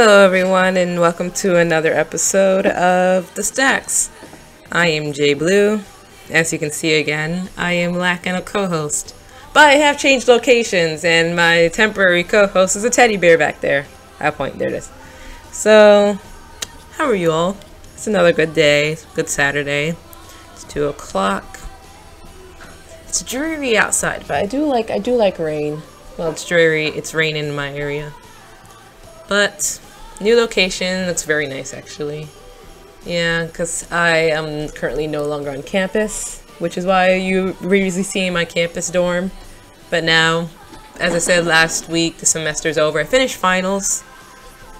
Hello everyone and welcome to another episode of The Stacks. I am Jay Blue. As you can see again, I am lacking a co-host. But I have changed locations and my temporary co-host is a teddy bear back there. I point, there it is. So, how are you all? It's another good day, good Saturday. It's 2 o'clock. It's dreary outside, but I do like rain. Well, it's dreary, it's raining in my area. But, new location, looks very nice actually. Yeah, because I am currently no longer on campus, which is why you usually see my campus dorm. But now, as I said last week, the semester's over. I finished finals,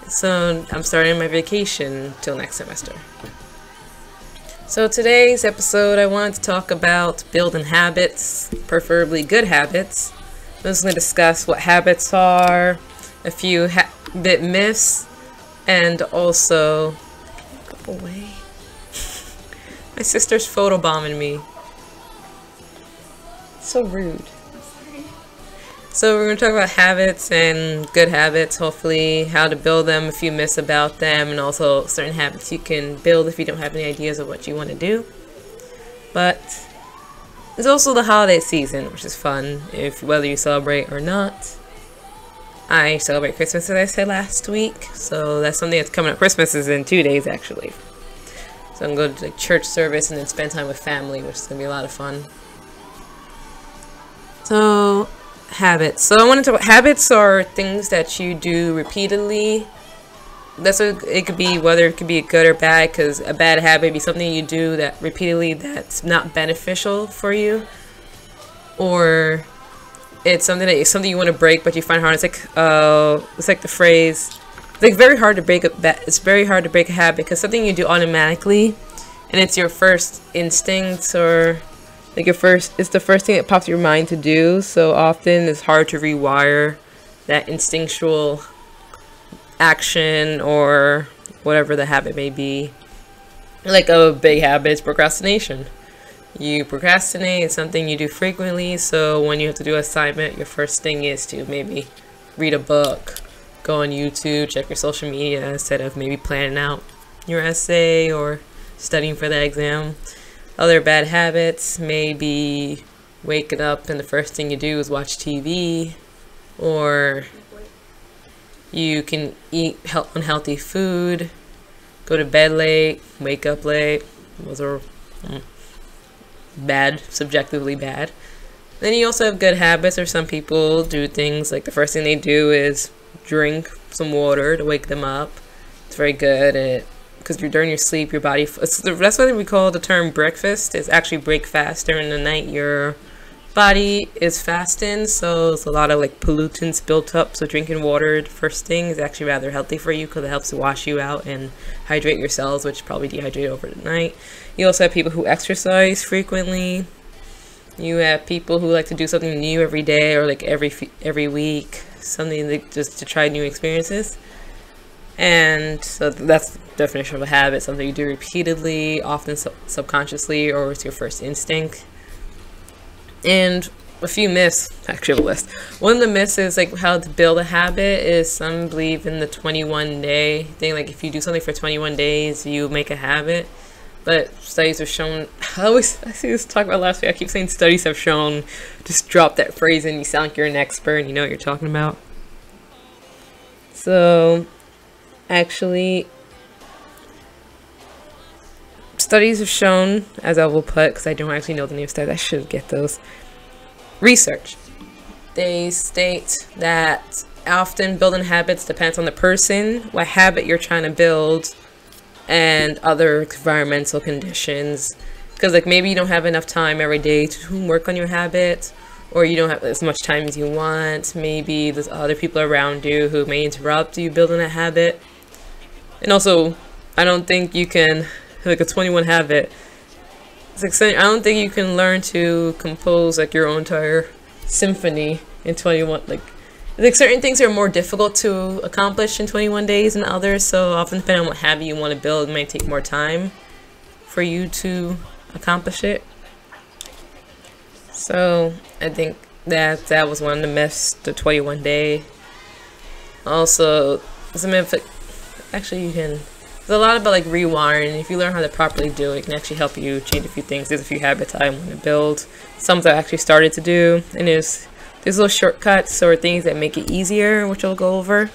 so I'm starting my vacation till next semester. So today's episode, I wanted to talk about building habits, preferably good habits. I'm just going to discuss what habits are, a few habit myths, and also go away. My sister's photobombing me. So rude. So we're going to talk about habits and good habits, hopefully how to build them, a few myths about them, and also certain habits you can build if you don't have any ideas of what you want to do. But it's also the holiday season, which is fun, whether you celebrate or not. I celebrate Christmas, as I said last week, so that's something that's coming up. Christmas is in 2 days, actually. So I'm going to go to church service and then spend time with family, which is going to be a lot of fun. So, habits. So I want to talk about habits are things that you do repeatedly. That's what it could be, whether it could be good or bad, because a bad habit would be something you do that repeatedly that's not beneficial for you, or it's something you want to break but you find hard. It's like the phrase, it's like very hard to break it's very hard to break a habit because something you do automatically and it's your first instinct, or like it's the first thing that pops your mind to do, so often it's hard to rewire that instinctual action or whatever the habit may be. Like a big habit is procrastination. You procrastinate, it's something you do frequently, so when you have to do an assignment, your first thing is to maybe read a book, go on YouTube, check your social media instead of maybe planning out your essay or studying for the exam. Other bad habits may be waking up and the first thing you do is watch TV, or you can eat unhealthy food, go to bed late, wake up late. Those are bad, subjectively bad. Then you also have good habits, or some people do things like the first thing they do is drink some water to wake them up. It's very good because during your sleep, your body, that's why we call the term breakfast. It's actually break fast. During the night, your body is fasting, so there's a lot of like pollutants built up, so drinking water first thing is actually rather healthy for you because it helps to wash you out and hydrate your cells, which probably dehydrate over the night. You also have people who exercise frequently. You have people who like to do something new every day, or like every week, something like just to try new experiences. And so that's the definition of a habit, something you do repeatedly, often subconsciously, or it's your first instinct. And a few myths, actually a list. One of the myths is like how to build a habit is some believe in the 21-day thing, like if you do something for 21 days, you make a habit. But studies have shown, I see this talk about last week, I keep saying studies have shown, just drop that phrase and you sound like you're an expert and you know what you're talking about. So, actually, studies have shown, as I will put, because I don't actually know the name of studies, I should get those. Research. They state that often building habits depends on the person, what habit you're trying to build, and other environmental conditions. Because like maybe you don't have enough time every day to work on your habit, or you don't have as much time as you want. Maybe there's other people around you who may interrupt you building a habit. And also, I don't think you can, like a 21 habit, it's like, I don't think you can learn to compose like your own entire symphony in 21, like certain things are more difficult to accomplish in 21 days than others, so often depending on what habit you want to build, it might take more time for you to accomplish it. So I think that was one of the myths, the 21 day. Also, it's a myth, actually you can, there's a lot about like rewiring. If you learn how to properly do it, it can actually help you change a few things. There's a few habits I want to build, some that I actually started to do, and there's little shortcuts or things that make it easier, which I'll go over.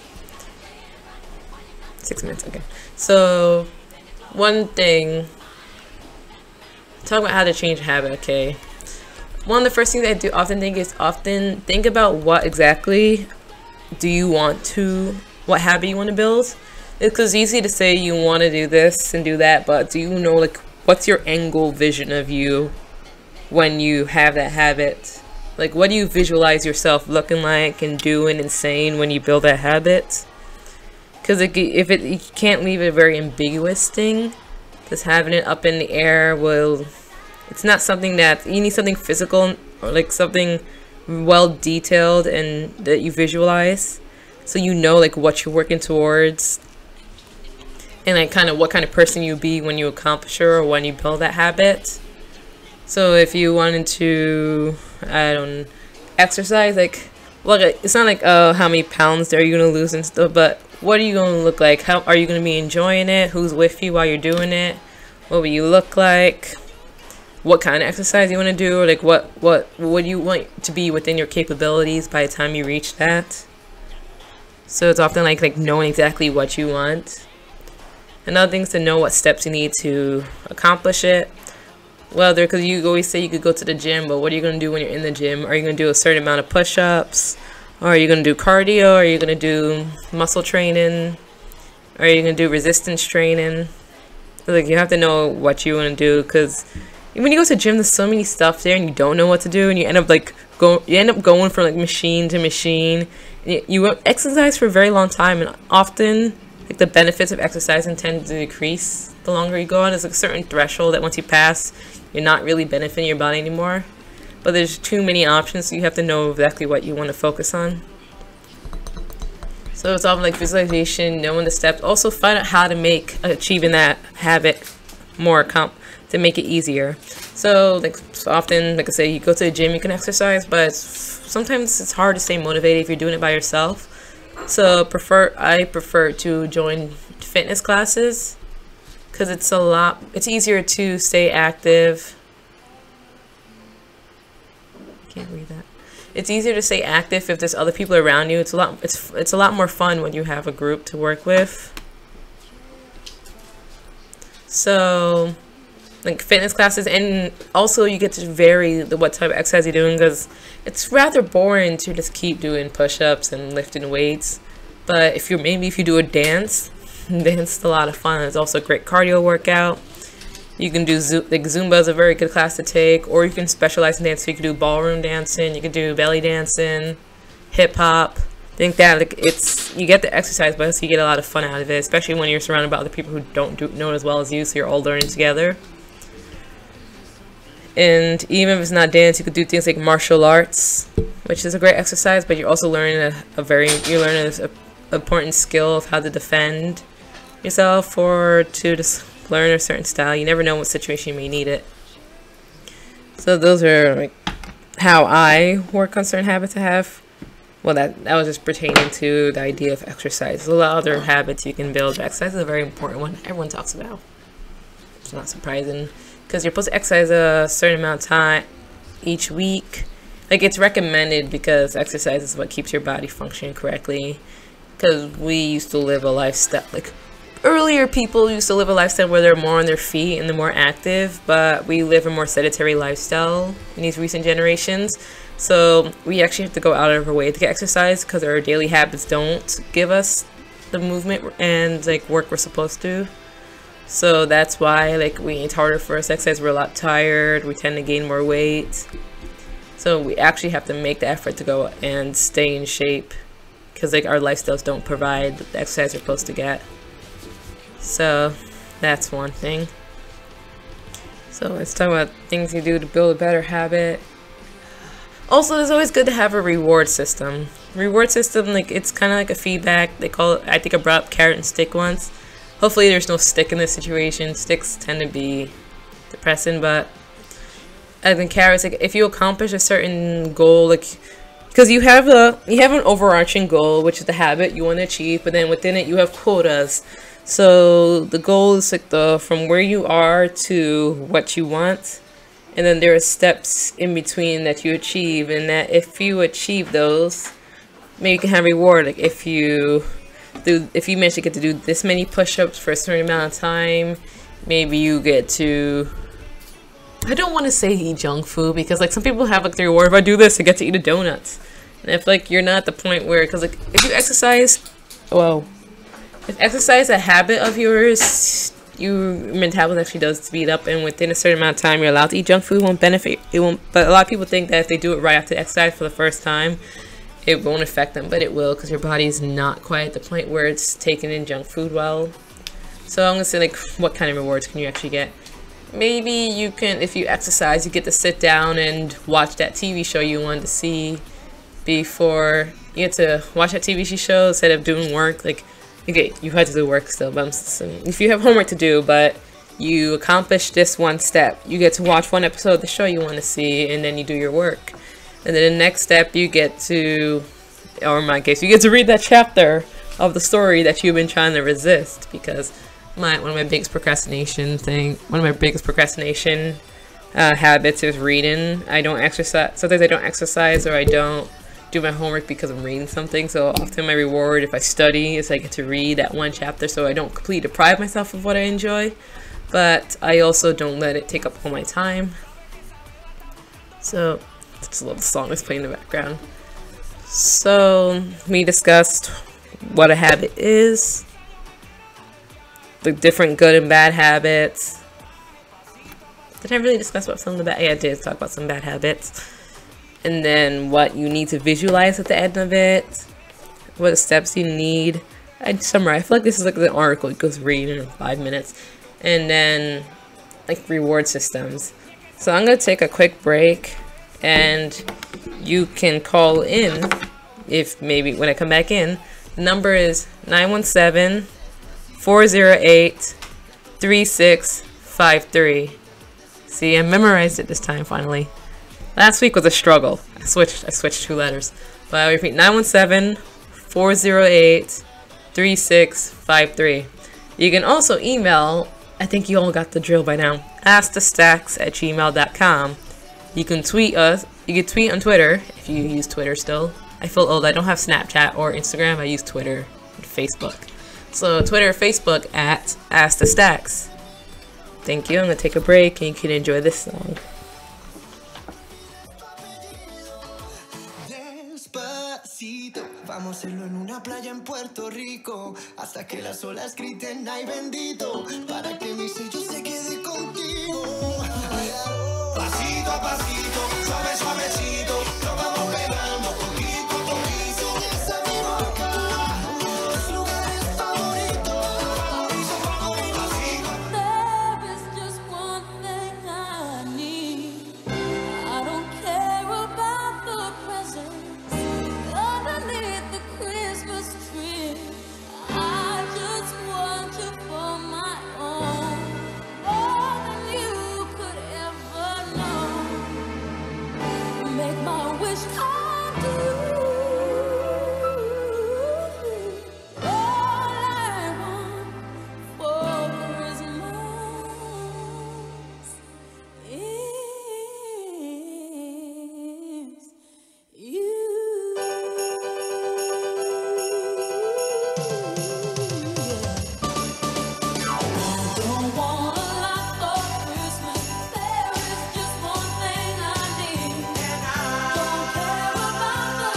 6 minutes, okay. So one thing, talk about how to change a habit, okay. One of the first things I do often think is think about what exactly do you want to, what habit you want to build. It's easy to say you want to do this and do that, but do you know like what's your end goal vision of you when you have that habit? Like what do you visualize yourself looking like and doing and saying when you build that habit? Because you can't leave it a very ambiguous thing, just having it up in the air will, it's not something that, you need something physical or like something well detailed and that you visualize, so you know like what you're working towards and like kind of what kind of person you'll be when you accomplish it or when you build that habit. So if you wanted to, I don't know, exercise, like, well, it's not like how many pounds are you gonna lose and stuff, but what are you gonna look like? How are you gonna be enjoying it? Who's with you while you're doing it? What will you look like? What kind of exercise you want to do, or like what do you want to be within your capabilities by the time you reach that? So it's often like knowing exactly what you want. Another thing is to know what steps you need to accomplish it. Well, because you always say you could go to the gym, but what are you going to do when you're in the gym? Are you going to do a certain amount of push-ups? Or are you going to do cardio? Are you going to do muscle training? Or are you going to do resistance training? Like, you have to know what you want to do, because when you go to the gym, there's so many stuff there and you don't know what to do, and you end up going from like machine to machine. You exercise for a very long time, and often like the benefits of exercising tend to decrease the longer you go on. There's like a certain threshold that once you pass, you're not really benefiting your body anymore. But there's too many options, so you have to know exactly what you want to focus on. So it's all like visualization, knowing the steps. Also find out how to make achieving that habit more to make it easier. So like often, like I say, you go to the gym, you can exercise, but sometimes it's hard to stay motivated if you're doing it by yourself. So I prefer to join fitness classes, because it's easier to stay active. Can't read that. It's easier to stay active if there's other people around you. It's a lot more fun when you have a group to work with. So like fitness classes, and also you get to vary what type of exercise you're doing, because it's rather boring to just keep doing push-ups and lifting weights. But if you do a dance is a lot of fun. It's also a great cardio workout. You can do like Zumba is a very good class to take, or you can specialize in dance. So you can do ballroom dancing, you can do belly dancing, hip hop. I think that like you get the exercise, but also you get a lot of fun out of it, especially when you're surrounded by other people who don't know it as well as you, so you're all learning together. And even if it's not dance, you could do things like martial arts, which is a great exercise, but you're also learning you're learning an important skill of how to defend yourself, or to just learn a certain style. You never know what situation you may need it. So those are like how I work on certain habits I have. Well, that was just pertaining to the idea of exercise. There's a lot of other habits you can build, but exercise is a very important one everyone talks about. It's not surprising, because you're supposed to exercise a certain amount of time each week. Like, it's recommended because exercise is what keeps your body functioning correctly. Because we used to live a lifestyle, like earlier people used to live a lifestyle where they're more on their feet and they're more active, but we live a more sedentary lifestyle in these recent generations. So we actually have to go out of our way to get exercise, because our daily habits don't give us the movement and like work we're supposed to. So that's why like it's harder for us to exercise. We're a lot tired, we tend to gain more weight. So we actually have to make the effort to go and stay in shape, because like our lifestyles don't provide the exercise we're supposed to get. So that's one thing. So let's talk about things you do to build a better habit. Also, it's always good to have a reward system. Reward system, like, it's kind of like a feedback. They call it, I think I brought up carrot and stick once. Hopefully there's no stick in this situation. Sticks tend to be depressing, but I think carrots, like, if you accomplish a certain goal, like, because you have an overarching goal, which is the habit you want to achieve, but then within it you have quotas. So the goal is like from where you are to what you want, and then there are steps in between that you achieve, and that if you achieve those, maybe you can have a reward. Like if you manage to get to do this many push-ups for a certain amount of time, maybe you get to, I don't want to say eat junk food, because like some people have like the reward, if I do this I get to eat a donut. And if like you're not at the point where, because like if you exercise, well, if exercise is a habit of yours, your metabolism actually does speed up, and within a certain amount of time you're allowed to eat junk food. Won't benefit, it won't, but a lot of people think that if they do it right after exercise for the first time, it won't affect them, but it will, because your body's not quite at the point where it's taking in junk food well. So I'm gonna say, like, what kind of rewards can you actually get? Maybe you can, if you exercise, you get to sit down and watch that TV show you wanted to see before. You get to watch that TV show instead of doing work. Like, okay, you had to do work still, but if you have homework to do, but you accomplish this one step, you get to watch one episode of the show you want to see, and then you do your work. And then the next step, you get to, or in my case, you get to read that chapter of the story that you've been trying to resist. Because one of my biggest procrastination habits is reading. I don't exercise. Sometimes I don't exercise, or I don't do my homework because I'm reading something. So often my reward, if I study, is I get to read that one chapter, so I don't completely deprive myself of what I enjoy, but I also don't let it take up all my time. So just a little song that's playing in the background. So we discussed what a habit is, the different good and bad habits. Did I really discuss about some of the bad? Yeah, I did talk about some bad habits. And then what you need to visualize at the end of it, what the steps you need. I'd summarize. I feel like this is like an article you could read in 5 minutes. And then like reward systems. So I'm gonna take a quick break, and you can call in if maybe when I come back in. The number is 917-408-3653. See, I memorized it this time finally. Last week was a struggle. I switched 2 letters. But I'll repeat, 917-408-3653. You can also email, I think you all got the drill by now, askthestacks@gmail.com. You can tweet us. You can tweet on Twitter if you use Twitter still. I feel old. I don't have Snapchat or Instagram. I use Twitter and Facebook. So Twitter, Facebook at askthestacks. Thank you. I'm gonna take a break, and you can enjoy this song. Vamos a hacerlo en una playa en Puerto Rico, hasta que las olas griten ay bendito, para que mi sello se quede contigo. Pasito a pasito, suave suavecito, nos vamos pegando poquito a poquito. Esa es mi boca, los lugares favoritos, favorito. There is just one thing I need. I don't care about the presents underneath the Christmas tree. I just want you for my own, more than you could ever know. Make my wish come true. All I want for Christmas is you. Don't want a lot for Christmas. There is just one thing I need. Don't care about the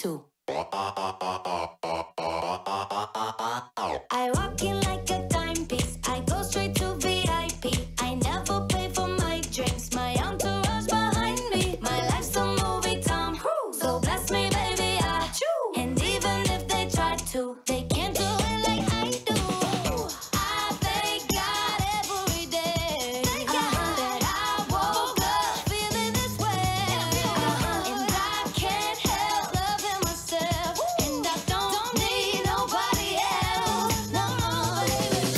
2. I walk in like a timepiece. I go straight to VIP. I never pay for my drinks. My entourage behind me. My life's a movie, Tom. So bless me, baby. And even if they try to, they can't do it like I do. I thank God every day that I woke up feeling this way. And I can't help loving myself. And I don't need nobody else. No,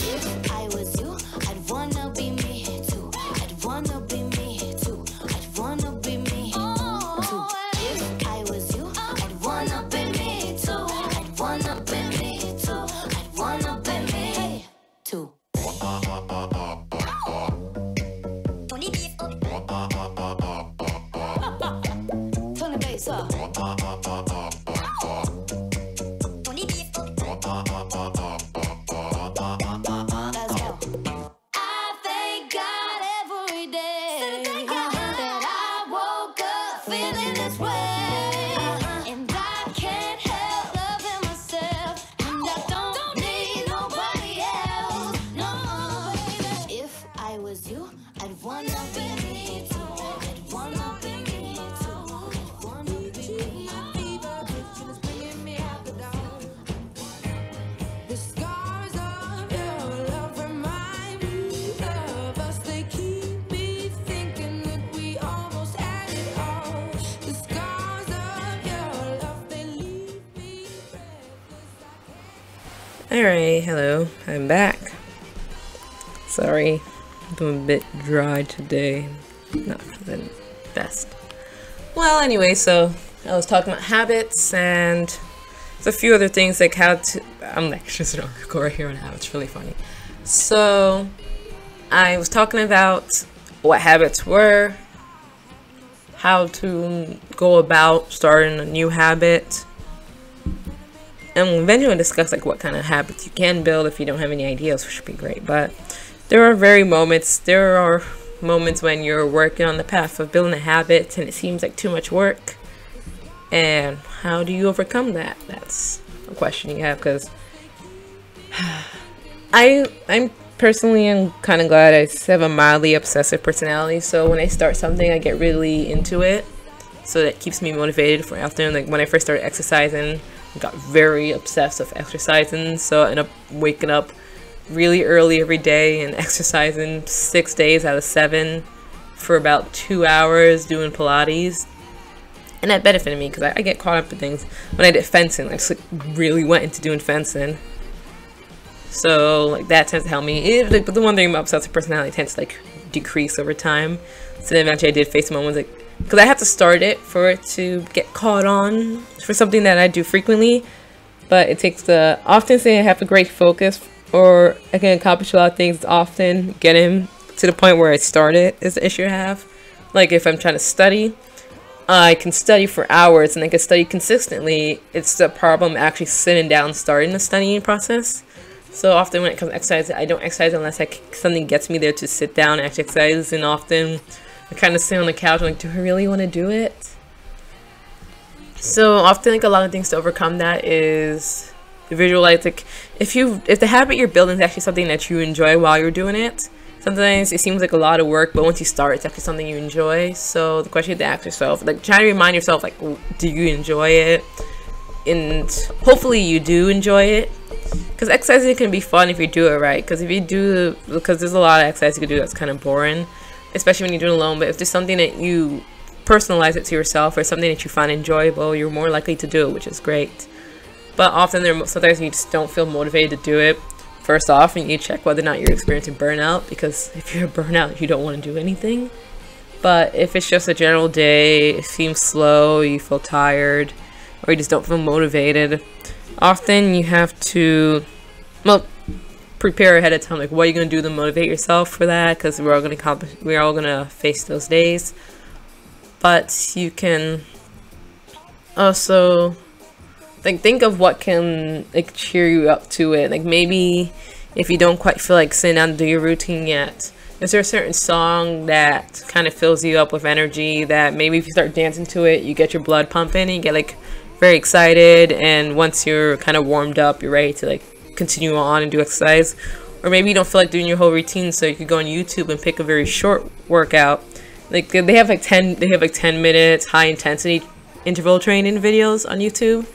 if I was you, I'd wanna be me too. I'd wanna be me too. I'd wanna be me too. If I was you, I'd wanna be me too. I'd wanna be me too. I'd wanna be me too. Turn the bass up. Let's go. I thank God every day that I woke up feeling this way. And I can't help loving myself. And I don't need nobody else. No, if I was you, I'd wanna be me too. I'd wanna be me too. I'd wanna be me. The scars of your love remind me of us. They keep me thinking that we almost had it all. The scars of your love, they leave me breathless. Alright, hello, I'm back. Sorry, I'm doing a bit dry today. Not the best. Well, anyway, so I was talking about habits and there's a few other things like how to. I'm like just on record here on how it's really funny. So I was talking about what habits were, how to go about starting a new habit, and we'll eventually discuss like what kind of habits you can build if you don't have any ideas, which would be great. But there are moments when you're working on the path of building a habit and it seems like too much work. And how do you overcome that? That's a question you have, because I'm personally am kind of glad I have a mildly obsessive personality. So when I start something, I get really into it. So that keeps me motivated for afternoon. Like when I first started exercising, I got very obsessed with exercising. So I ended up waking up really early every day and exercising 6 days out of 7 for about 2 hours doing Pilates. And that benefited me because I get caught up in things. When I did fencing, I just like, really went into doing fencing. So like that tends to help me. But the one thing about obsessive personality tends to like decrease over time. So then eventually I did face moments like, because I have to start it for it to get caught on for something that I do frequently. But it takes often say I have a great focus or I can accomplish a lot of things often. Getting to the point where I started is the issue I have. Like if I'm trying to study, I can study for hours and I can study consistently. It's the problem actually sitting down and starting the studying process. So often when it comes to exercise, I don't exercise unless something gets me there to sit down and actually exercise. And often I kind of sit on the couch and like, do I really want to do it? So often like a lot of things to overcome that is visualize, like if the habit you're building is actually something that you enjoy while you're doing it. Sometimes it seems like a lot of work, but once you start, it's actually something you enjoy. So the question you have to ask yourself, like try to remind yourself, like, do you enjoy it? And hopefully you do enjoy it. Because exercising can be fun if you do it right. Because there's a lot of exercise you can do that's kind of boring, especially when you're doing it alone. But if there's something that you personalize it to yourself or something that you find enjoyable, you're more likely to do it, which is great. But often sometimes you just don't feel motivated to do it. First off, you need to check whether or not you're experiencing burnout, because if you're burnout, you don't want to do anything. But if it's just a general day, it seems slow, you feel tired, or you just don't feel motivated, often you have to, well, prepare ahead of time, like what are you going to do to motivate yourself for that, because we're all going to face those days. But you can also like think of what can like cheer you up to it. Like maybe if you don't quite feel like sitting down to do your routine yet, is there a certain song that kind of fills you up with energy that maybe if you start dancing to it, you get your blood pumping and you get like very excited, and once you're kind of warmed up, you're ready to like continue on and do exercise. Or maybe you don't feel like doing your whole routine, so you could go on YouTube and pick a very short workout. Like they have like 10 minutes high intensity interval training videos on YouTube.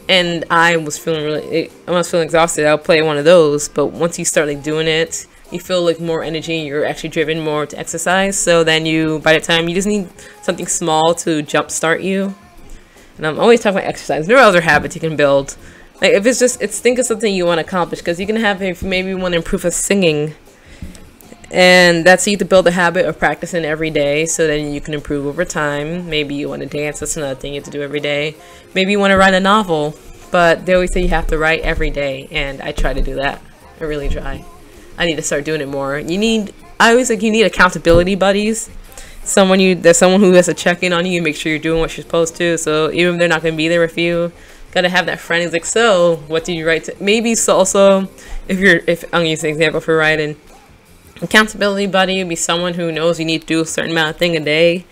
And I was feeling exhausted, I'll play one of those. But once you start like doing it, you feel like more energy, you're actually driven more to exercise. So then by the time you just need something small to jumpstart you. And I'm always talking about exercise. There are other habits you can build. Like if think of something you want to accomplish, because you can have, if maybe you want to improve a singing, and that's you to build a habit of practicing every day, so then you can improve over time. Maybe you want to dance, that's another thing you have to do every day. Maybe you want to write a novel, but they always say you have to write every day, and I try to do that. I really try. I need to start doing it more. I always think you need accountability buddies. There's someone who has to check in on you and make sure you're doing what you're supposed to. So even if they're not going to be there with you, gotta have that friend who's like, so what did you write? Maybe so also, if I'm gonna use an example for writing, accountability buddy would be someone who knows you need to do a certain amount of thing a day,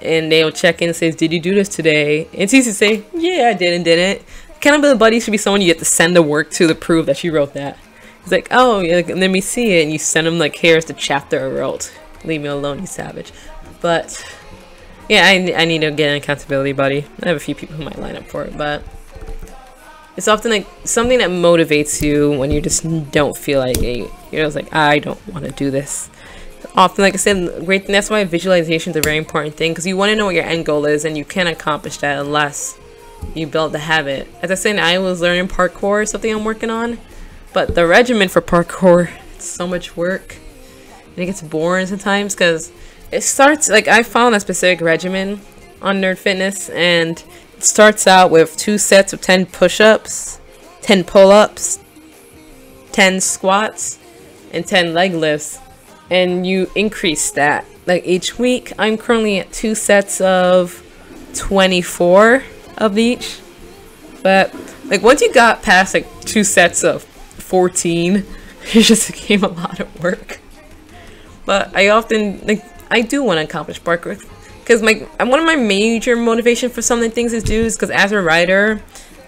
and they'll check in and say, did you do this today? And it's easy to say, yeah, I did and didn't. Accountability buddy should be someone you have to send the work to prove that you wrote that. It's like, oh yeah, let me see it, and you send them like, here's the chapter I wrote. Leave me alone, you savage. But yeah, I need to get an accountability buddy. I have a few people who might line up for it, but it's often like something that motivates you when you just don't feel like it. You're just like, I don't want to do this. Often, like I said, great thing. That's why visualization is a very important thing, because you want to know what your end goal is, and you can't accomplish that unless you build the habit. As I said, I was learning parkour, something I'm working on, but the regimen for parkour, it's so much work, and it gets boring sometimes because it starts like I found a specific regimen on Nerd Fitness, and it starts out with 2 sets of 10 push-ups, 10 pull-ups, 10 squats, and 10 leg lifts, and you increase that like each week. I'm currently at 2 sets of 24 of each, but like once you got past like 2 sets of 14, it just became a lot of work. But I often I do want to accomplish parkour, because one of my major motivation for some of the things is because as a writer,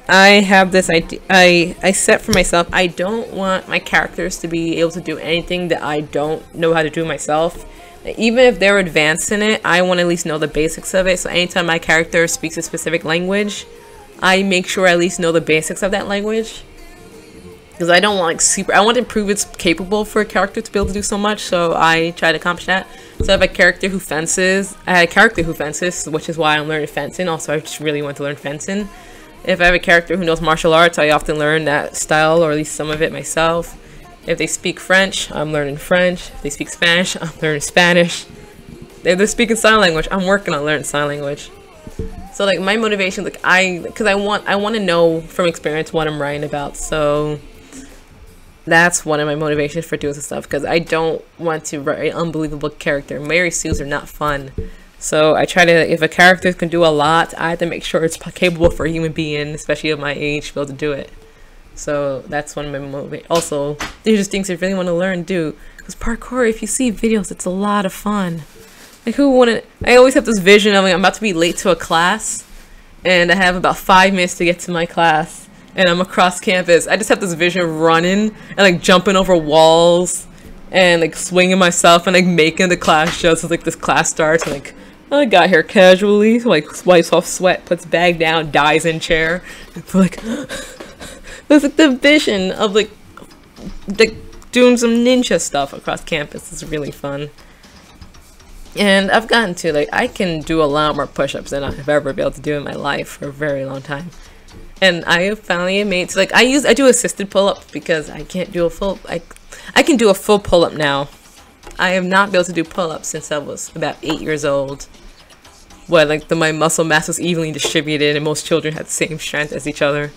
I have this idea. I set for myself, I don't want my characters to be able to do anything that I don't know how to do myself. Even if they're advanced in it, I want to at least know the basics of it. So anytime my character speaks a specific language, I make sure I at least know the basics of that language. Because I don't want I want to prove it's capable for a character to be able to do so much, so I try to accomplish that. So I have a character who fences. I had a character who fences, which is why I'm learning fencing. Also, I just really want to learn fencing. If I have a character who knows martial arts, I often learn that style, or at least some of it myself. If they speak French, I'm learning French. If they speak Spanish, I'm learning Spanish. If they're speaking sign language, I'm working on learning sign language. So like my motivation, like because I want to know from experience what I'm writing about. So that's one of my motivations for doing this stuff, because I don't want to write an unbelievable character. Mary Sues are not fun. So I try to, if a character can do a lot, I have to make sure it's capable for a human being, especially of my age, to be able to do it. So that's one of my motivations. Also, these are just things I really want to learn and do. Because parkour, if you see videos, it's a lot of fun. Like who wouldn't? I always have this vision of like, I'm about to be late to a class, and I have about 5 minutes to get to my class, and I'm across campus. I just have this vision of running and like jumping over walls and like swinging myself and like making the class just as like this class starts, and like I got here casually, like wipes off sweat, puts bag down, dies in chair. It's like there's like the vision of like doing some ninja stuff across campus. It's really fun. And I've gotten to like I can do a lot more push-ups than I've ever been able to do in my life for a very long time. And I have finally made like I do assisted pull-up because I can't do a full I can do a full pull-up now. I have not been able to do pull-ups since I was about 8 years old. Where like my muscle mass was evenly distributed and most children had the same strength as each other.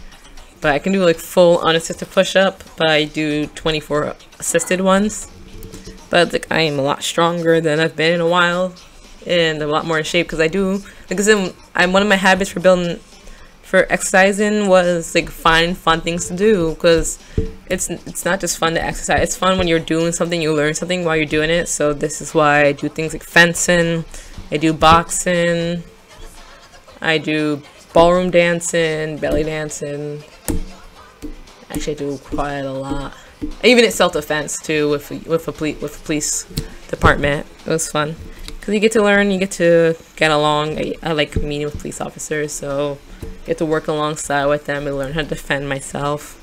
But I can do like full unassisted push-up, but I do 24 assisted ones. But like I am a lot stronger than I've been in a while, and a lot more in shape because I do, because I'm one of my habits for exercising was like find fun things to do, because it's not just fun to exercise, it's fun when you're doing something, you learn something while you're doing it. So this is why I do things like fencing, I do boxing, I do ballroom dancing, belly dancing. Actually, I do quite a lot. Even at self-defense too, with the police department. It was fun because you get to learn, you get to get along. I like meeting with police officers, so get to work alongside with them and learn how to defend myself.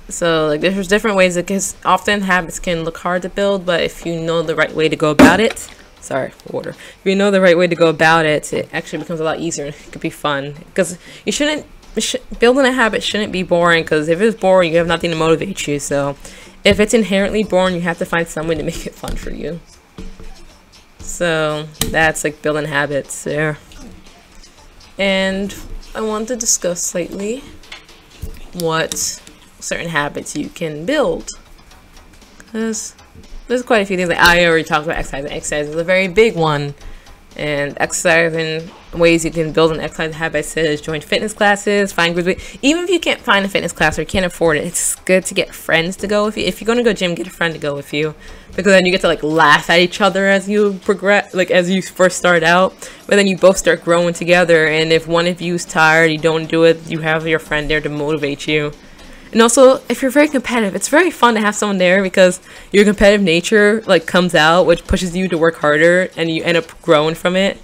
So like there's different ways, because often habits can look hard to build, but if you know the right way to go about it, sorry, water. If you know the right way to go about it, it actually becomes a lot easier. It could be fun because you shouldn't. Building a habit shouldn't be boring, because if it's boring, you have nothing to motivate you. So if it's inherently boring, you have to find some way to make it fun for you. So that's like building habits there. And I want to discuss slightly what certain habits you can build, because there's quite a few things. Like I already talked about exercise, and exercise is a very big one. And exercise and ways you can build an exercise habit is join fitness classes, find groups. Even if you can't find a fitness class or you can't afford it, it's good to get friends to go with you. If you're going to go gym, get a friend to go with you, because then you get to like laugh at each other as you progress, like as you first start out, but then you both start growing together. And if one of you is tired, you don't do it, you have your friend there to motivate you. And also, if you're very competitive, it's very fun to have someone there, because your competitive nature like comes out, which pushes you to work harder, and you end up growing from it.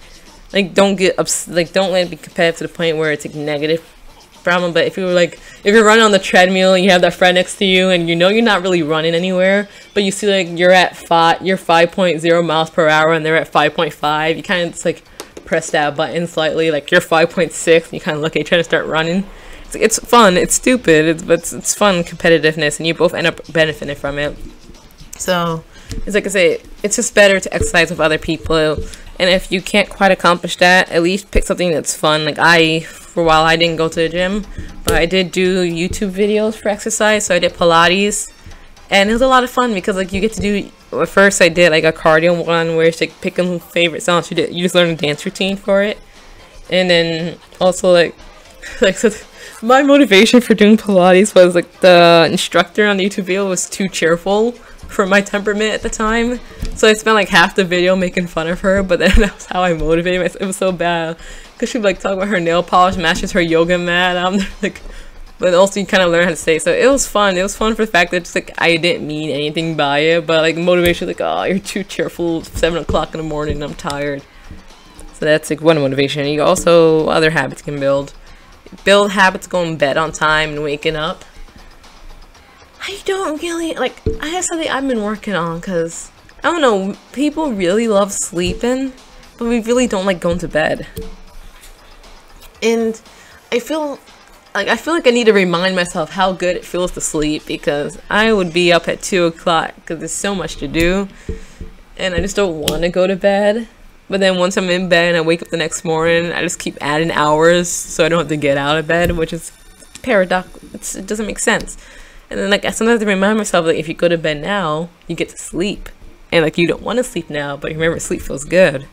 Like don't let it be competitive to the point where it's like negative problem. But if you're running on the treadmill and you have that friend next to you, and you know you're not really running anywhere, but you see like you're 5.0 miles per hour and they're at 5.5, you kind of just like press that button slightly, like you're 5.6, and you kind of look at each other and start running. It's fun, it's stupid, but it's fun competitiveness, and you both end up benefiting from it. So it's like I say, it's just better to exercise with other people. And if you can't quite accomplish that, at least pick something that's fun. Like for a while I didn't go to the gym, but I did do YouTube videos for exercise. So I did Pilates, and it was a lot of fun, because like you get to do, at first I did like a cardio one where it's like picking favorite songs. You just learn a dance routine for it. And then also like so my motivation for doing Pilates was like the instructor on the YouTube video was too cheerful for my temperament at the time, so I spent like half the video making fun of her. But then that's how I motivated myself. It was so bad, because she'd like talk about her nail polish matches her yoga mat. I'm like, but also you kind of learn how to say. So it was fun. It was fun for the fact that just like I didn't mean anything by it, but like motivation, like, oh, you're too cheerful. 7 o'clock in the morning and I'm tired. So that's like one motivation. You also, other habits can build habits going to bed on time and waking up. I don't really like, I have something I've been working on, because I don't know, people really love sleeping, but we really don't like going to bed. And I feel like I need to remind myself how good it feels to sleep, because I would be up at 2 o'clock because there's so much to do and I just don't want to go to bed. But then once I'm in bed and I wake up the next morning, I just keep adding hours so I don't have to get out of bed, which is paradox. It doesn't make sense. And then like I sometimes have to remind myself, like, if you go to bed now, you get to sleep. And like you don't want to sleep now, but you remember sleep feels good.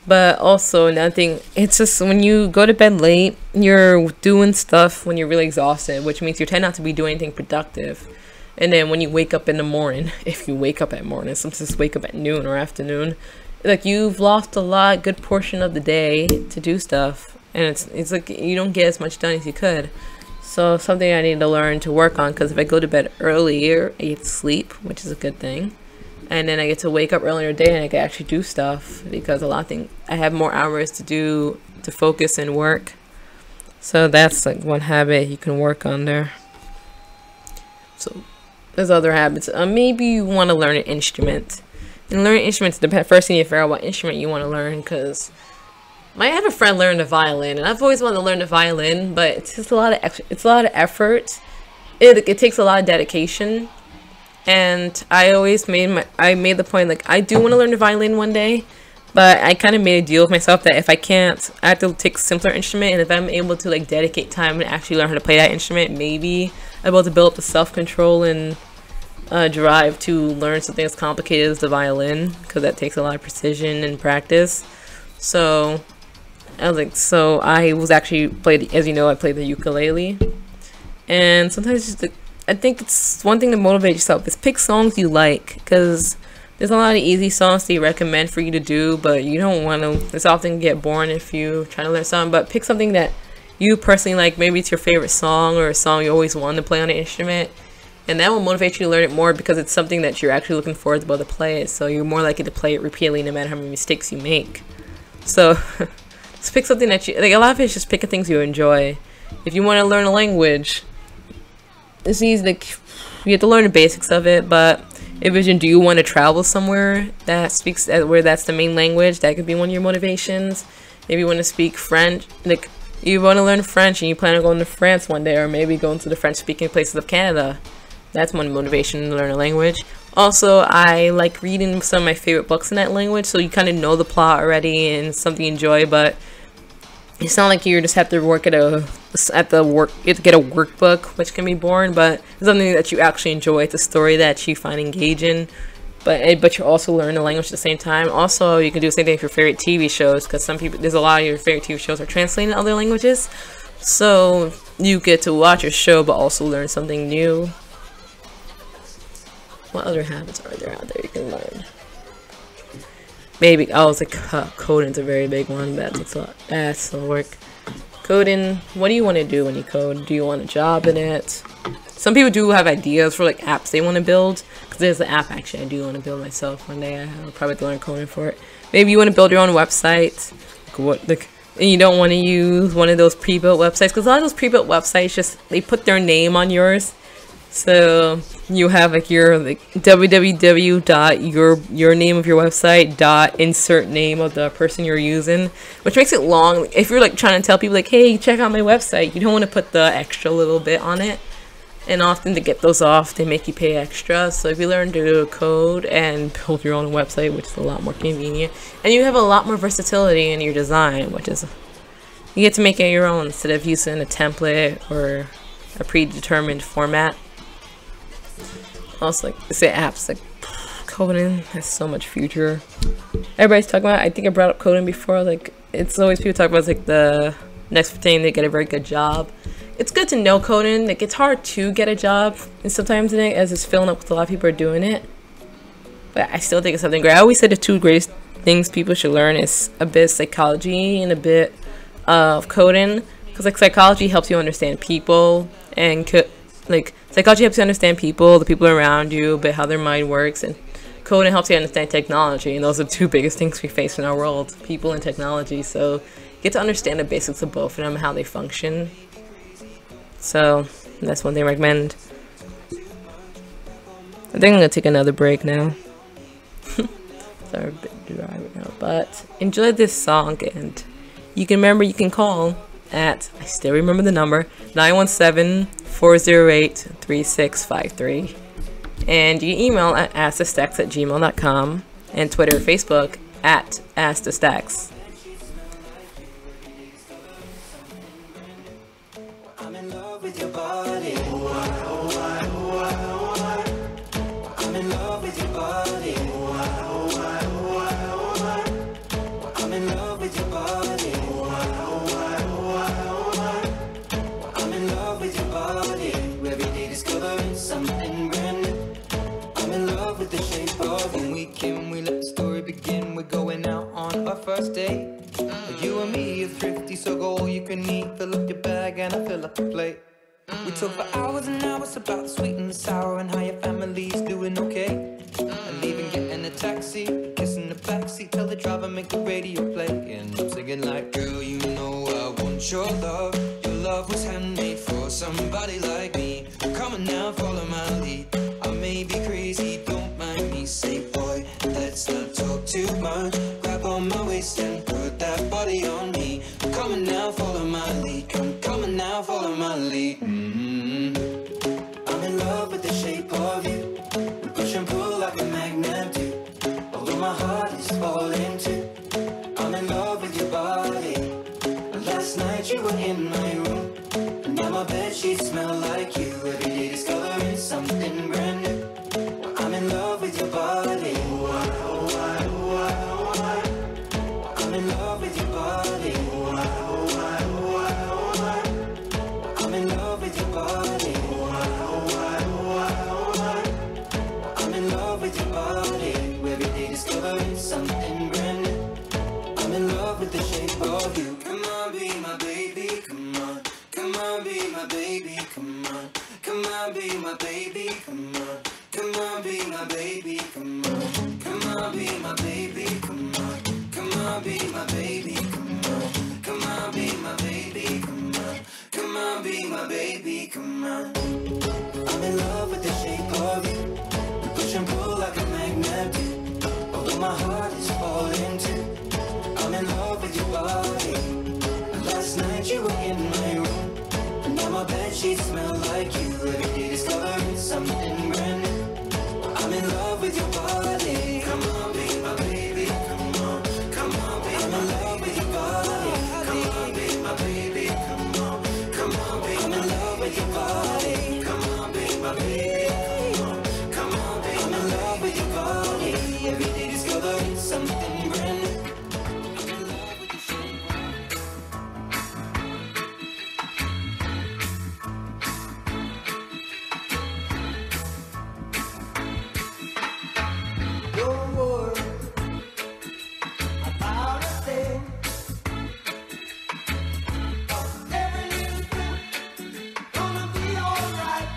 But also another thing, it's just when you go to bed late, you're doing stuff when you're really exhausted, which means you tend not to be doing anything productive. And then when you wake up in the morning, if you wake up at morning, sometimes wake up at noon or afternoon, like you've lost a good portion of the day to do stuff, and it's like you don't get as much done as you could. So something I need to learn to work on, because if I go to bed earlier, I get to sleep, which is a good thing, and then I get to wake up earlier in the day and I can actually do stuff, because a lot of things I have more hours to do, to focus and work. So that's like one habit you can work on there. So there's other habits. Maybe you want to learn an instrument. And learning instruments, the first thing you figure out what instrument you want to learn, because I had a friend learn the violin, and I've always wanted to learn the violin, but it's just a lot of effort. It takes a lot of dedication, and I always made the point, like, I do want to learn the violin one day, but I kind of made a deal with myself that if I can't, I have to take a simpler instrument, and if I'm able to like dedicate time and actually learn how to play that instrument, maybe I'm able to build up the self-control and drive to learn something as complicated as the violin, because that takes a lot of precision and practice. So I was like, I was actually as you know, I played the ukulele, and sometimes just I think it's one thing to motivate yourself is pick songs you like, because There's a lot of easy songs they recommend for you to do, but you don't want to. It's often get boring if you try to learn something. But pick something that you personally like. Maybe it's your favorite song or a song you always wanted to play on an instrument, and that will motivate you to learn it more because it's something that you're actually looking forward to be able to play it. So you're more likely to play it repeatedly, no matter how many mistakes you make. So just pick something that you like. A lot of it is just picking things you enjoy. If you want to learn a language, it's easy. Like, you have to learn the basics of it, but envision, do you want to travel somewhere that speaks where that's the main language? That could be one of your motivations. Maybe you want to speak French, like you want to learn French and you plan on going to France one day, or maybe going to the French speaking places of Canada. That's one motivation to learn a language. Also, I like reading some of my favorite books in that language, so you kind of know the plot already and it's something you enjoy, but it's not like you just have to work at you have to get a workbook, which can be boring, but it's something that you actually enjoy. It's a story that you find engaging, but you also learn the language at the same time. Also, you can do the same thing with your favorite TV shows, because there's a lot of your favorite TV shows are translated in other languages, so you get to watch your show but also learn something new. What other habits are there out there you can learn? Maybe, it's like coding's a very big one. That's a work. Coding, what do you want to do when you code? Do you want a job in it? Some people do have ideas for like apps they want to build, because there's an app actually I do want to build myself one day. I'll probably have to learn coding for it. Maybe you want to build your own website, and you don't want to use one of those pre-built websites, because a lot of those pre-built websites they put their name on yours. So you have like your www. Name of your website insert name of the person you're using, which makes it long. If you're like trying to tell people like, hey, check out my website, you don't want to put the extra little bit on it. And often to get those off, they make you pay extra. So if you learn to code and build your own website, which is a lot more convenient, and you have a lot more versatility in your design, which is you get to make it your own instead of using a template or a predetermined format. Also, like, say apps, like, coding has so much future. Everybody's talking about it. I think I brought up coding before. Like, it's always people talk about, like, the next thing they get a very good job. It's good to know coding. Like, it's hard to get a job, and sometimes in it, as it's filling up with a lot of people are doing it. But I still think it's something great. I always say the two greatest things people should learn is a bit of psychology and a bit of coding. Because, like, psychology helps you understand people, and psychology helps you understand people, the people around you, but how their mind works, and coding helps you understand technology, and those are the two biggest things we face in our world, people and technology. So you get to understand the basics of both of them, how they function. So that's one thing I recommend. I think I'm gonna take another break now. Sorry, a bit dry right now, but enjoy this song, and you can call at, I still remember the number, 917-408-3653. And you can email at askthestacks@gmail.com, and Twitter or Facebook at askthestacks. I'm in love with your body. I'm in love with your body. I'm in love with your body. I'm in love with your body. Every day discovering something brand new. I'm in love with the shape of you. We let the story begin. We're going out on our first date. You and me are thrifty, so go all you can eat. Fill up your bag and I fill up the plate. We talk for hours and hours about the sweet and the sour, and how your family's doing okay. And even getting a taxi, kissing the backseat, tell the driver make the radio play. And I'm singing like, girl, you know I want your love. Your love was handmade for somebody like me. Come on now, follow my lead. I may be crazy, don't mind me. Say, boy, let's not talk too much. Grab on my waist and put that body on me. Come on now, follow my lead. Come on now, follow my lead. I'm in love with the shape of you. We push and pull like a magnet do. Although my heart is falling too. I'm in love with your body. Last night you were in my room, and now my bedsheets smell like you. Every day discovering something brand new. I'm in love with your body. I'm in love with your body. I'm in love with your body. I'm in love with your body. come on. I'm in love with the shape of you. We push and pull like a magnet do. Although my heart is falling too. I'm in love with your body. Last night you were in my room, and now my bedsheets smell like you. Every day discovering something brand new. I'm in love with your body. Come on, be my baby. Come on, baby. I'm in love with your body. Come on, be my baby. Come on, baby. I'm in love with your body. Come on, be my baby. Come on, baby. I'm in love with your body. Every day discovering something brand new. I'm in love with your shape. Don't worry about a thing. Every little thing gonna be alright.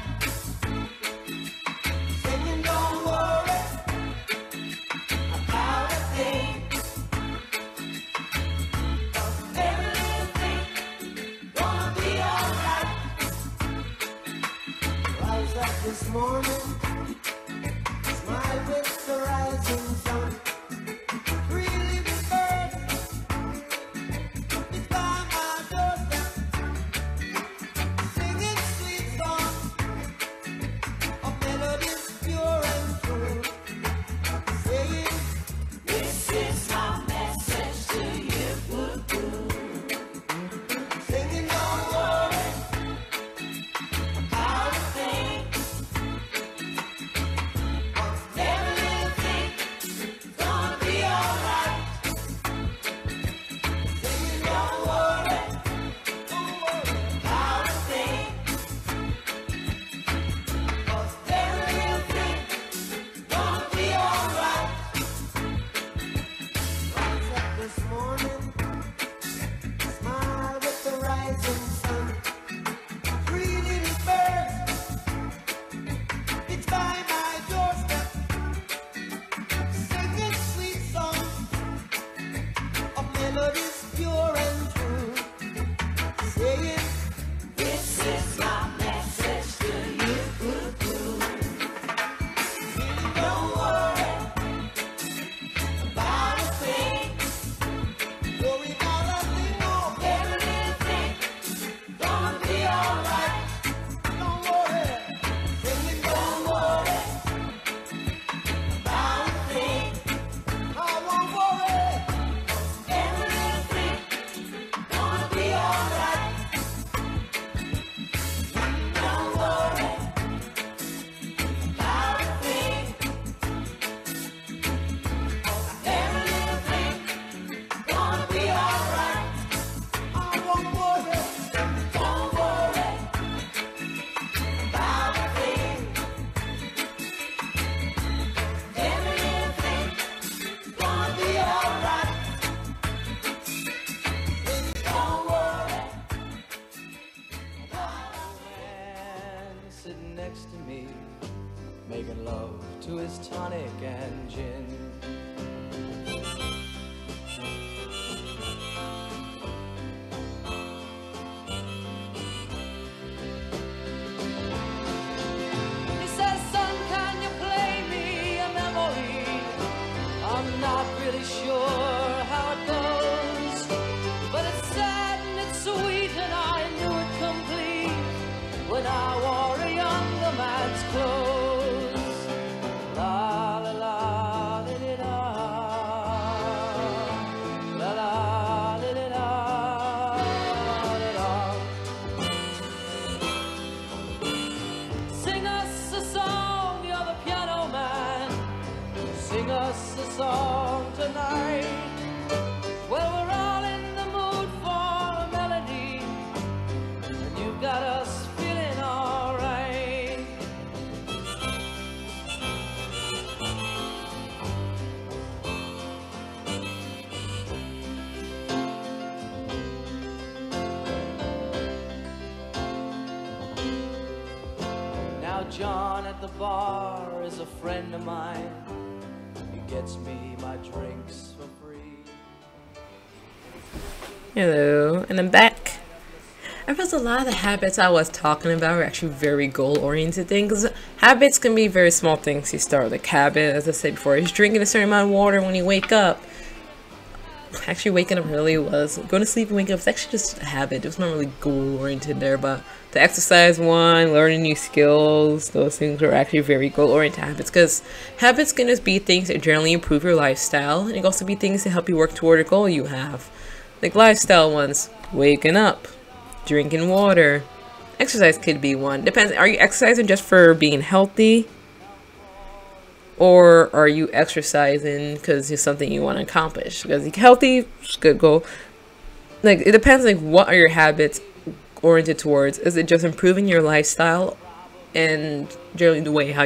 Singing, don't worry about a thing. Every little thing gonna be alright. Rise up this morning. Smile with the rising sun. Really the bird is by my doorstep, singing sweet songs of melodies pure and true, saying, "This is my message to you." Singing, don't worry about a thing. Every little thing gonna be alright. Singing, don't worry about a thing. Every little thing gonna be alright. Rise up this morning, smile with the rising sun. Three little birds, it's by my doorstep, singing sweet songs of melodies pure and true, saying, "This is my message to you." Don't worry about a thing. Worry about a thing, no. Every little thing gonna be alright. Don't worry. Singing, don't worry about a thing. I won't worry. Every little thing gonna be alright. Don't worry about a thing. Every little thing gonna be alright. I won't worry. Don't worry about a thing. Every little thing gonna be alright. Don't worry about a man sitting next to me, making love to his tonic and gin. He says, son, can you play me a memory? I'm not really sure how it goes, but it's sad and it's sweet, and I knew it complete when I wore a younger man's clothes. La la la li, li, la. La la li, li, la, li, la. Sing us a song, you're the piano man. Sing us a song tonight. Well, we're all in the mood for a melody, and you've got us feeling alright. Now John at the bar is a friend of mine. He gets me my drinks for free. Hello, and I'm back. I felt because a lot of the habits I was talking about are actually very goal-oriented things. Habits can be very small things you start. Like habit, as I said before, is drinking a certain amount of water when you wake up. Actually, waking up early was going to sleep and waking up. It's actually just a habit. It was not really goal-oriented there, but the exercise one, learning new skills, those things are actually very goal-oriented habits, because habits can just be things that generally improve your lifestyle, and it can also be things that help you work toward a goal you have. Like lifestyle ones, waking up, drinking water. Exercise could be one. Depends. Are you exercising just for being healthy? Or are you exercising because it's something you want to accomplish? Because healthy is a good goal. Like, it depends, like, what are your habits oriented towards? Is it just improving your lifestyle and generally the way how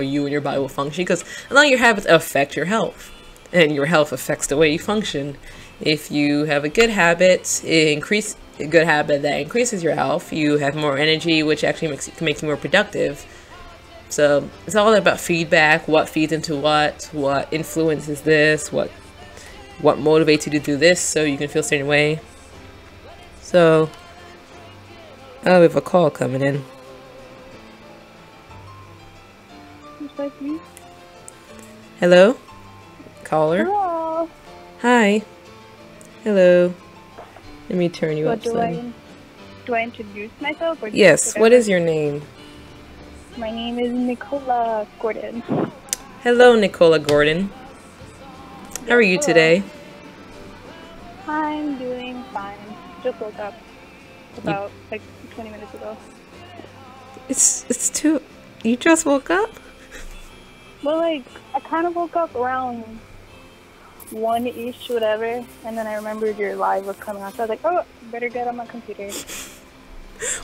you and your body will function? Because a lot of your habits affect your health, and your health affects the way you function. If you have a good habit, a good habit that increases your health, you have more energy, which actually can make you more productive. So it's all about feedback, what feeds into what influences this, what motivates you to do this so you can feel a certain way. So, oh, we have a call coming in. Hello? Caller? Hello. Hi. Hello. Let me turn you up some. Do I introduce myself? Or Yes, what is your name? My name is Nicola Gordon. Hello, Nicola Gordon. How are you today? I'm doing fine. Just woke up about like 20 minutes ago. It's too... You just woke up? Well, like, I kind of woke up around 1-ish, whatever, and then I remembered your live was coming on, so I was like, oh, better get on my computer.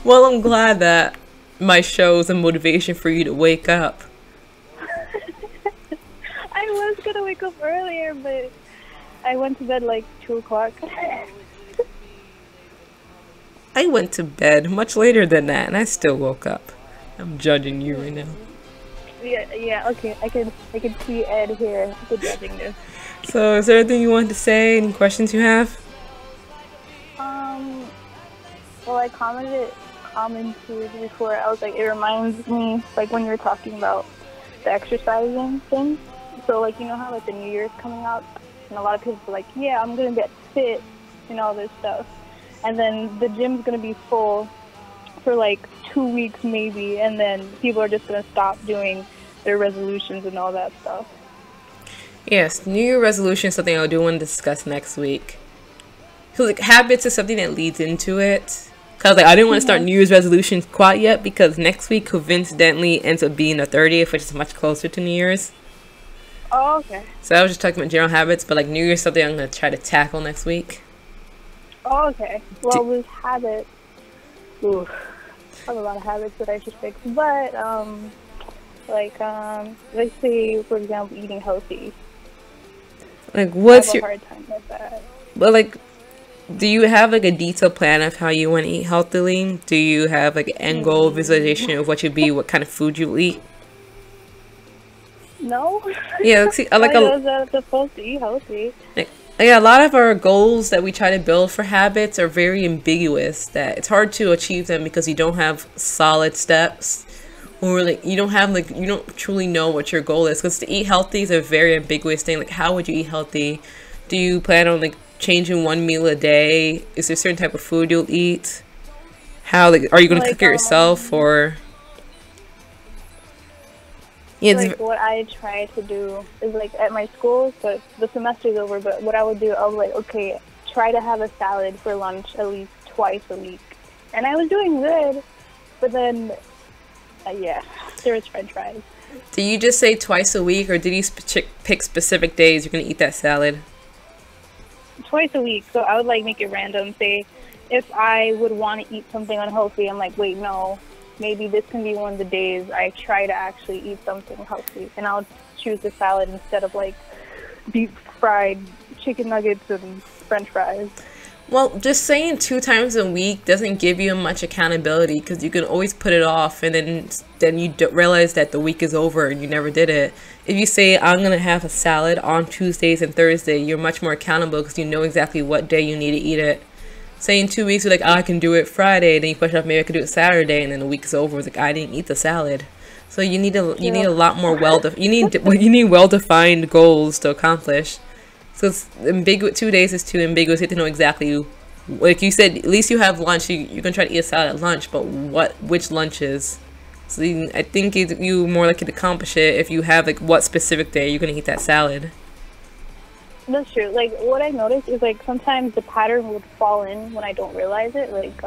Well, I'm glad that my show is a motivation for you to wake up. I was gonna wake up earlier, but I went to bed like 2 o'clock. I went to bed much later than that, and I still woke up. I'm judging you right now. Yeah, okay, I can see Ed here, the judging this. So, is there anything you want to say? Any questions you have? Well, I commented before. I was like, it reminds me, like, when you were talking about the exercising thing. So, like, you know how, like, the New Year's coming up, and a lot of people are like, yeah, I'm gonna get fit and all this stuff. And then the gym's gonna be full for, like, 2 weeks maybe, and then people are just gonna stop doing their resolutions and all that stuff. Yes, New Year resolution is something I do want to discuss next week. Because, like, habits is something that leads into it. Because, like, I didn't want to start New Year's resolutions quite yet, because next week coincidentally ends up being the 30th, which is much closer to New Year's. Oh, okay. So I was just talking about general habits, but, like, New Year's is something I'm going to try to tackle next week. Oh, okay. Well, with habits, I have a lot of habits that I should fix. But, let's say, for example, eating healthy. Like, what's I your... have a hard time with that. But, like, do you have, like, a detailed plan of how you want to eat healthily? Do you have, like, an end goal visualization of what you'd be, what kind of food you eat? No. Yeah, like, see, like I'm supposed to eat healthy. Yeah, a lot of our goals that we try to build for habits are very ambiguous, that it's hard to achieve them because you don't have solid steps, or like you don't truly know what your goal is, because to eat healthy is a very ambiguous thing. Like, how would you eat healthy? Do you plan on, like, changing one meal a day? Is there a certain type of food you'll eat? How, like, are you going to cook it yourself, or... Yeah, like, what I try to do is, like, at my school, so the semester's over, but what I would do, I was like, okay, try to have a salad for lunch at least twice a week. And I was doing good, but then, yeah, there was french fries. Do you just say twice a week, or did you pick specific days you're going to eat that salad? Twice a week, so I would, like, make it random. Say, if I would want to eat something unhealthy, I'm like, wait, no. Maybe this can be one of the days I try to actually eat something healthy, and I'll choose the salad instead of, like, deep fried chicken nuggets and french fries. Well, just saying 2 times a week doesn't give you much accountability, because you can always put it off, and then you realize that the week is over and you never did it. If you say, I'm going to have a salad on Tuesdays and Thursday, you're much more accountable because you know exactly what day you need to eat it. say in 2 weeks you're like, oh, I can do it Friday, then you push it off, maybe I could do it Saturday, and then a week is over, it's like I didn't eat the salad. So you need a lot more you need well-defined goals to accomplish. So it's ambiguous. 2 days is too ambiguous. You have to know exactly, like you said, at least you have lunch. You can try to eat a salad at lunch, but which lunches? So I think you more likely to accomplish it if you have like what specific day you're gonna eat that salad. That's true. Like, what I noticed is, like, sometimes the pattern would fall in when I don't realize it. Like,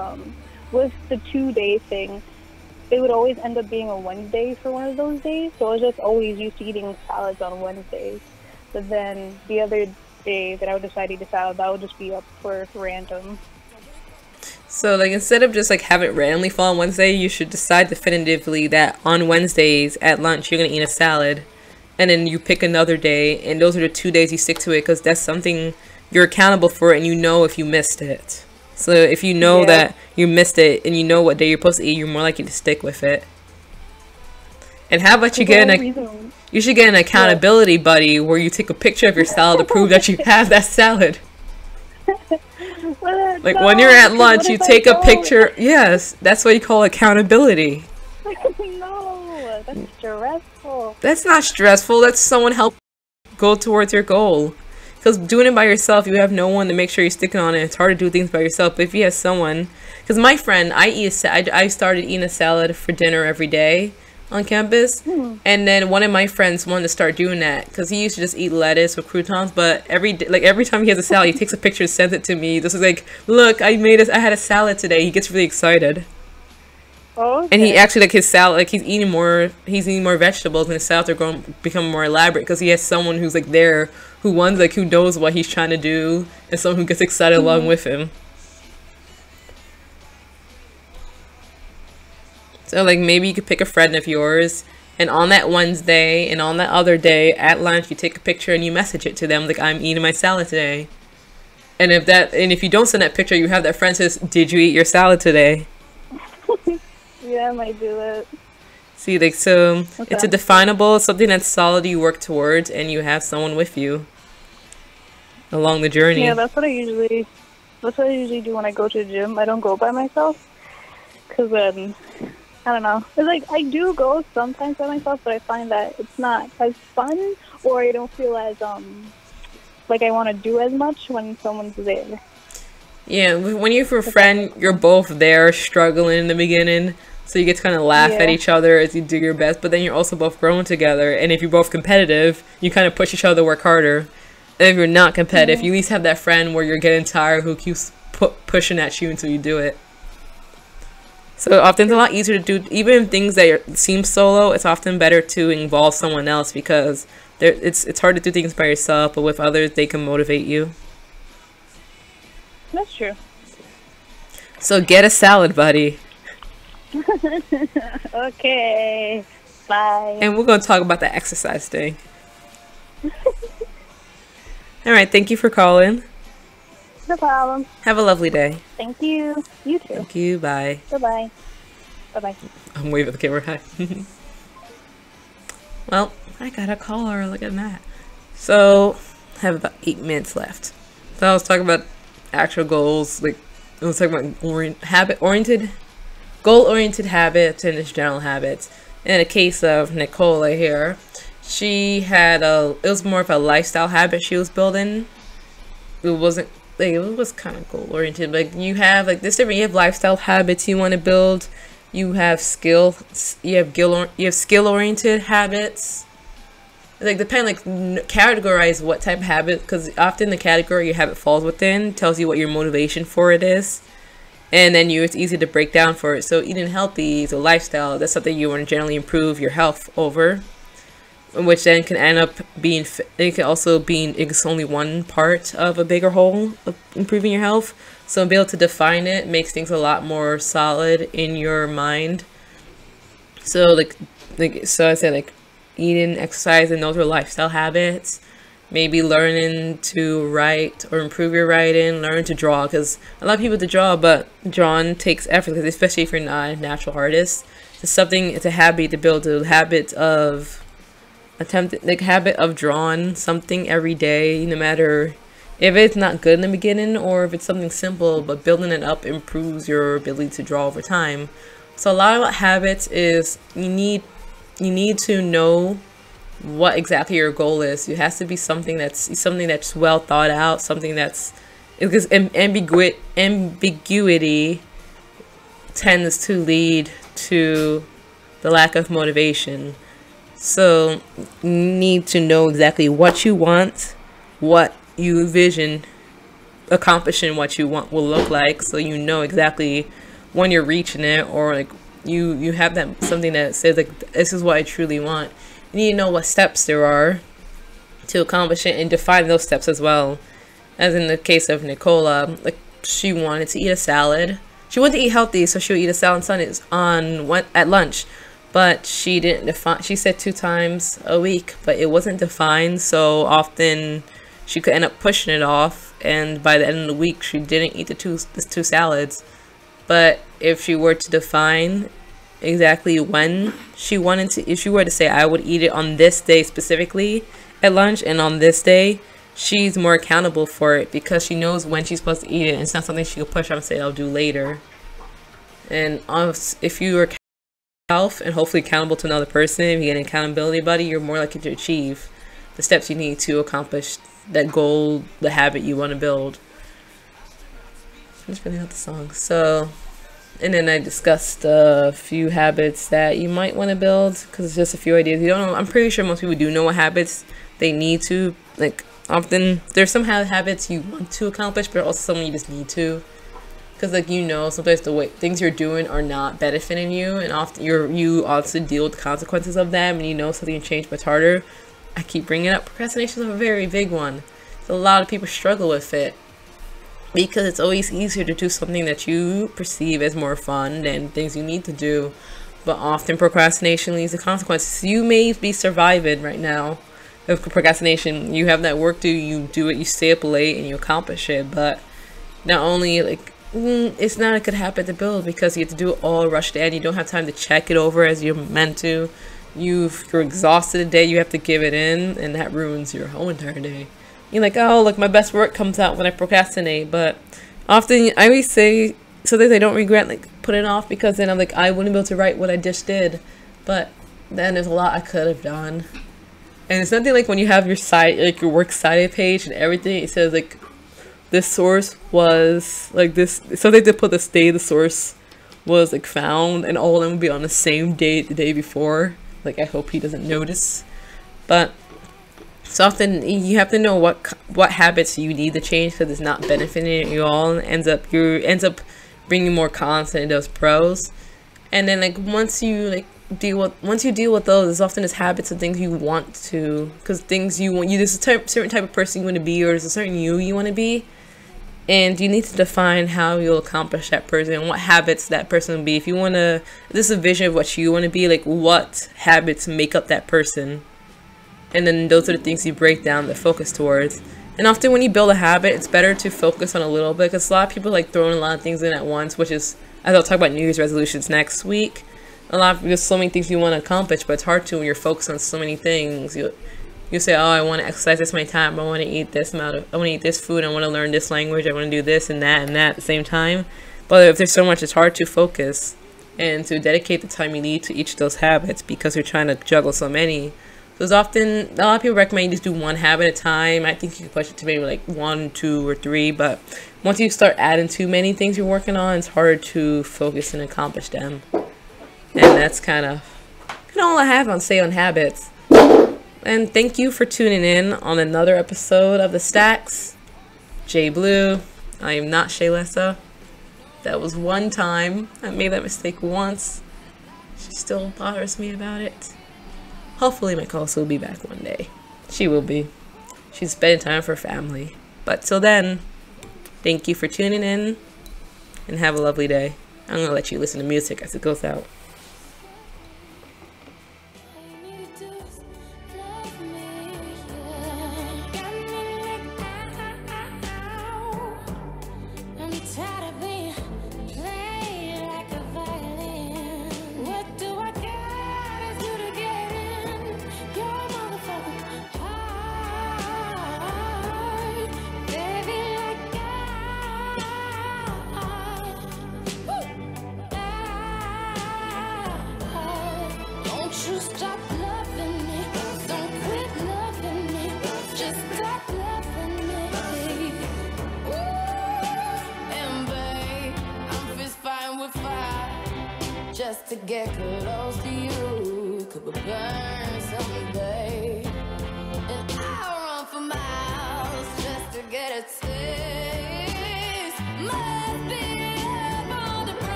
with the 2-day thing, it would always end up being a Wednesday for one of those days. So I was just always used to eating salads on Wednesdays. But then the other day that I would decide to eat a salad, that would just be up for random. So, like, instead of just, like, have it randomly fall on Wednesday, you should decide definitively that on Wednesdays at lunch, you're going to eat a salad. And then you pick another day, and those are the 2 days you stick to it, because that's something you're accountable for, and you know if you missed it. So if you know that you missed it, and you know what day you're supposed to eat, you're more likely to stick with it. And how about you you should get an accountability buddy where you take a picture of your salad to prove that you have that salad. Like, when you're at lunch, you take a picture. Yes, that's what you call accountability. No, that's stressful. That's not stressful. That's someone help go towards your goal. Because doing it by yourself, you have no one to make sure you're sticking on it. It's hard to do things by yourself. But if you have someone, because my friend, I started eating a salad for dinner every day on campus, and then one of my friends wanted to start doing that because he used to just eat lettuce with croutons. But every time he has a salad, he takes a picture and sends it to me. This is like, look, I had a salad today. He gets really excited. Oh, okay. And he actually, like, his salad, like, he's eating more vegetables, and his salads are become more elaborate because he has someone who's like there who knows what he's trying to do, and someone who gets excited along with him. So, like, maybe you could pick a friend of yours, and on that Wednesday and on that other day at lunch, you take a picture and you message it to them, like, I'm eating my salad today. And if you don't send that picture, you have that friend says, did you eat your salad today? Yeah, I might do it. See, like, so it's a definable, something that's solid you work towards, and you have someone with you along the journey. Yeah, that's what I usually do when I go to the gym. I don't go by myself because I don't know. It's like I do go sometimes by myself, but I find that it's not as fun, or I don't feel as like I want to do as much when someone's there. Yeah, when you're with a friend, you're both there struggling in the beginning, so you get to kind of laugh at each other as you do your best, but then you're also both growing together, and if you're both competitive, you kind of push each other to work harder. And if you're not competitive, you at least have that friend where you're getting tired who keeps pushing at you until you do it. So often it's a lot easier to do, even things that seem solo, it's often better to involve someone else because it's hard to do things by yourself, but with others, they can motivate you. That's true. So get a salad, buddy. Okay. Bye. And we're going to talk about the exercise thing. All right. Thank you for calling. No problem. Have a lovely day. Thank you. You too. Thank you. Bye. Bye-bye. Bye-bye. I'm waving at the camera. Hi. Well, I got a caller. Look at that. So, I have about 8 minutes left. So I was talking about actual goals. Like, I was talking about goal-oriented habits and just general habits. In the case of Nicola here, she had it was more of a lifestyle habit she was building. It wasn't, like, it was kind of goal-oriented. Like, you have, like, this different, you have lifestyle habits you want to build. You have skill-oriented habits. Like, categorize what type of habit, because often the category your habit falls within tells you what your motivation for it is. And then it's easy to break down for it. So eating healthy is a lifestyle. That's something you want to generally improve your health over, which then can end up being, it can also be, it's only one part of a bigger whole of improving your health. So being able to define it makes things a lot more solid in your mind. So so I said, like, eating, exercise, and those are lifestyle habits. Maybe learning to write or improve your writing, learn to draw, because a lot of people to draw, but drawing takes effort, especially if you're not a natural artist. It's a habit to build, a habit of habit of drawing something every day, no matter if it's not good in the beginning, or if it's something simple, but building it up improves your ability to draw over time. So a lot about habits is you need to know what exactly your goal is. It has to be something that's well thought out, something that's, because ambiguity tends to lead to the lack of motivation. So you need to know exactly what you want, what you envision accomplishing what you want will look like, so you know exactly when you're reaching it, or like you have that something that says like, this is what I truly want. You need to know what steps there are to accomplish it and define those steps as well. As in the case of Nicola, like she wanted to eat a salad. She wanted to eat healthy, so she would eat a salad at lunch. But she didn't define. She said 2 times a week, but it wasn't defined. So often she could end up pushing it off, and by the end of the week, she didn't eat the two salads. But if she were to define exactly when she wanted to, if she were to say, I would eat it on this day specifically at lunch, and on this day, she's more accountable for it because she knows when she's supposed to eat it. And it's not something she could push off and say, I'll do later. And if you are and hopefully accountable to another person, if you get an accountability buddy, you're more likely to achieve the steps you need to accomplish that goal, the habit you want to build. I'm just really out the song. So, and then I discussed a few habits that you might want to build, because it's just a few ideas. You don't know. I'm pretty sure most people do know what habits they need to, like, often there's some habits you want to accomplish, but also some you just need to. Because, like, you know, sometimes the way things you're doing are not benefiting you, and often you also deal with the consequences of them, and you know something can change, but it's harder. I keep bringing it up. Procrastination is a very big one. So a lot of people struggle with it because it's always easier to do something that you perceive as more fun than things you need to do. But often procrastination leads to consequences. You may be surviving right now with procrastination. You have that work to do, you do it, you stay up late, and you accomplish it. But not only, like, it's not a good habit to build because you have to do it all rushed in. You don't have time to check it over as you're meant to. You're exhausted a day, you have to give it in, and that ruins your whole entire day. You're like, oh, look, my best work comes out when I procrastinate. But often I always say, sometimes I don't regret like putting it off, because then I'm like, I wouldn't be able to write what I just did. But then there's a lot I could have done. And it's nothing like when you have your site, like your works cited page and everything, it says like, this source was like this, something to put the day the source was like found, and all of them would be on the same date the day before. Like, I hope he doesn't notice. But so often you have to know what habits you need to change, because it's not benefiting you all, and ends up bringing more cons than it does pros. And then like once you deal with those, there's often this habits of things you want to, because things you want, there's a certain type of person you want to be, or there's a certain you want to be. And you need to define how you'll accomplish that person and what habits that person will be. If you want to, this is a vision of what you want to be, like what habits make up that person. And then those are the things you break down the focus towards. And often when you build a habit, it's better to focus on a little bit, because a lot of people like throwing a lot of things in at once, which is, as I'll talk about New Year's resolutions next week. There's so many things you want to accomplish, but it's hard to when you're focused on so many things. You say, oh, I want to exercise this many times, I want to eat this amount of, I want to eat this food, I want to learn this language, I want to do this and that at the same time. But if there's so much, it's hard to focus and to dedicate the time you need to each of those habits, because you're trying to juggle so many. So there's often, a lot of people recommend you just do one habit at a time. I think you can push it to maybe like 1, 2, or 3, but once you start adding too many things you're working on, it's hard to focus and accomplish them. And that's kind of all I have on say on habits. And thank you for tuning in on another episode of The Stacks. J Blue. I am not Shaylessa. That was one time. I made that mistake once. She still bothers me about it. Hopefully my Carlos will be back one day. She will be. She's spending time with her family. But till then, thank you for tuning in, and have a lovely day. I'm going to let you listen to music as it goes out. Yeah. just to get close to you. Could we burn someday?